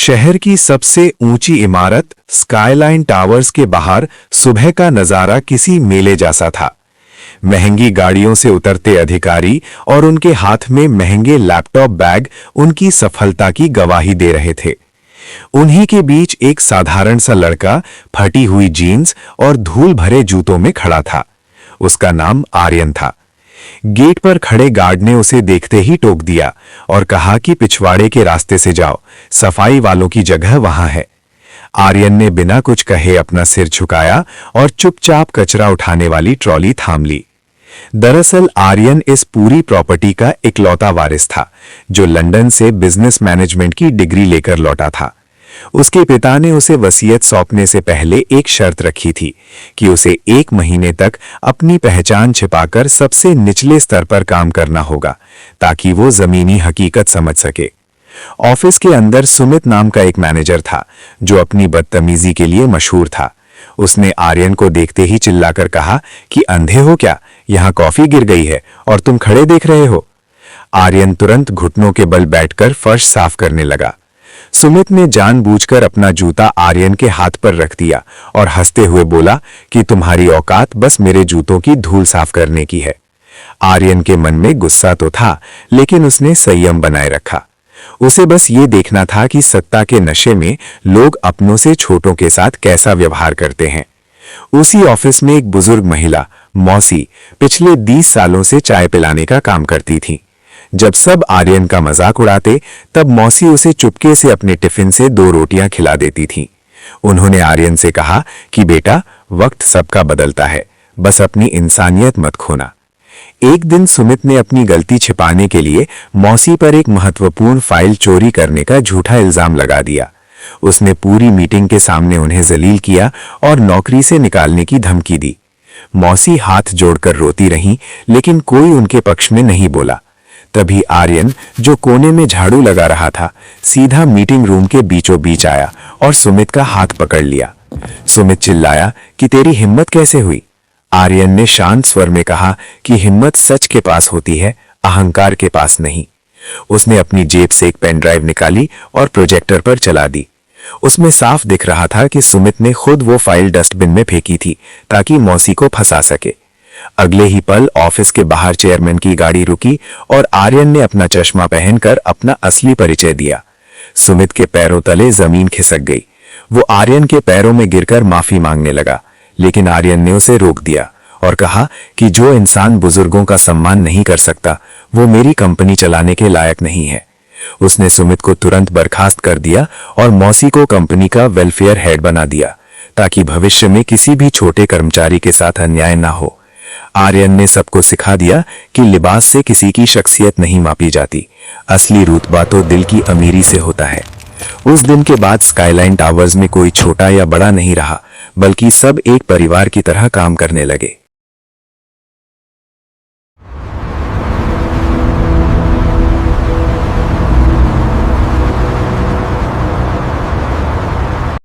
शहर की सबसे ऊंची इमारत स्काईलाइन टावर्स के बाहर सुबह का नजारा किसी मेले जैसा था। महंगी गाड़ियों से उतरते अधिकारी और उनके हाथ में महंगे लैपटॉप बैग उनकी सफलता की गवाही दे रहे थे। उन्हीं के बीच एक साधारण सा लड़का फटी हुई जीन्स और धूल भरे जूतों में खड़ा था। उसका नाम आर्यन था। गेट पर खड़े गार्ड ने उसे देखते ही टोक दिया और कहा कि पिछवाड़े के रास्ते से जाओ, सफाई वालों की जगह वहां है। आर्यन ने बिना कुछ कहे अपना सिर झुकाया और चुपचाप कचरा उठाने वाली ट्रॉली थाम ली। दरअसल आर्यन इस पूरी प्रॉपर्टी का इकलौता वारिस था, जो लंदन से बिजनेस मैनेजमेंट की डिग्री लेकर लौटा था। उसके पिता ने उसे वसीयत सौंपने से पहले एक शर्त रखी थी कि उसे 1 महीने तक अपनी पहचान छिपाकर सबसे निचले स्तर पर काम करना होगा, ताकि वो जमीनी हकीकत समझ सके। ऑफिस के अंदर सुमित नाम का एक मैनेजर था, जो अपनी बदतमीजी के लिए मशहूर था। उसने आर्यन को देखते ही चिल्लाकर कहा कि अंधे हो क्या, यहां कॉफी गिर गई है और तुम खड़े देख रहे हो। आर्यन तुरंत घुटनों के बल बैठकर फर्श साफ करने लगा। सुमित ने जानबूझकर अपना जूता आर्यन के हाथ पर रख दिया और हंसते हुए बोला कि तुम्हारी औकात बस मेरे जूतों की धूल साफ करने की है। आर्यन के मन में गुस्सा तो था, लेकिन उसने संयम बनाए रखा। उसे बस ये देखना था कि सत्ता के नशे में लोग अपनों से छोटों के साथ कैसा व्यवहार करते हैं। उसी ऑफिस में एक बुजुर्ग महिला मौसी पिछले 20 सालों से चाय पिलाने का काम करती थी। जब सब आर्यन का मजाक उड़ाते, तब मौसी उसे चुपके से अपने टिफिन से 2 रोटियां खिला देती थीं। उन्होंने आर्यन से कहा कि बेटा, वक्त सबका बदलता है, बस अपनी इंसानियत मत खोना। एक दिन सुमित ने अपनी गलती छिपाने के लिए मौसी पर एक महत्वपूर्ण फाइल चोरी करने का झूठा इल्जाम लगा दिया। उसने पूरी मीटिंग के सामने उन्हें जलील किया और नौकरी से निकालने की धमकी दी। मौसी हाथ जोड़कर रोती रहीं, लेकिन कोई उनके पक्ष में नहीं बोला। तभी आर्यन, जो कोने में झाड़ू लगा रहा था, सीधा मीटिंग रूम के बीचों बीच आया और सुमित का हाथ पकड़ लिया। सुमित चिल्लाया कि तेरी हिम्मत कैसे हुई। आर्यन ने शांत स्वर में कहा कि हिम्मत सच के पास होती है, अहंकार के पास नहीं। उसने अपनी जेब से एक पेन ड्राइव निकाली और प्रोजेक्टर पर चला दी। उसमें साफ दिख रहा था कि सुमित ने खुद वो फाइल डस्टबिन में फेंकी थी, ताकि मौसी को फंसा सके। अगले ही पल ऑफिस के बाहर चेयरमैन की गाड़ी रुकी और आर्यन ने अपना चश्मा पहनकर अपना असली परिचय दिया। सुमित के पैरों तले जमीन खिसक गई। वो आर्यन के पैरों में गिरकर माफी मांगने लगा, लेकिन आर्यन ने उसे रोक दिया और कहा कि जो इंसान बुजुर्गों का सम्मान नहीं कर सकता, वो मेरी कंपनी चलाने के लायक नहीं है। उसने सुमित को तुरंत बर्खास्त कर दिया और मौसी को कंपनी का वेलफेयर हेड बना दिया, ताकि भविष्य में किसी भी छोटे कर्मचारी के साथ अन्याय ना हो। आर्यन ने सबको सिखा दिया कि लिबास से किसी की शख्सियत नहीं मापी जाती, असली रुतबा तो दिल की अमीरी से होता है। उस दिन के बाद स्काईलाइन टावर्स में कोई छोटा या बड़ा नहीं रहा, बल्कि सब एक परिवार की तरह काम करने लगे।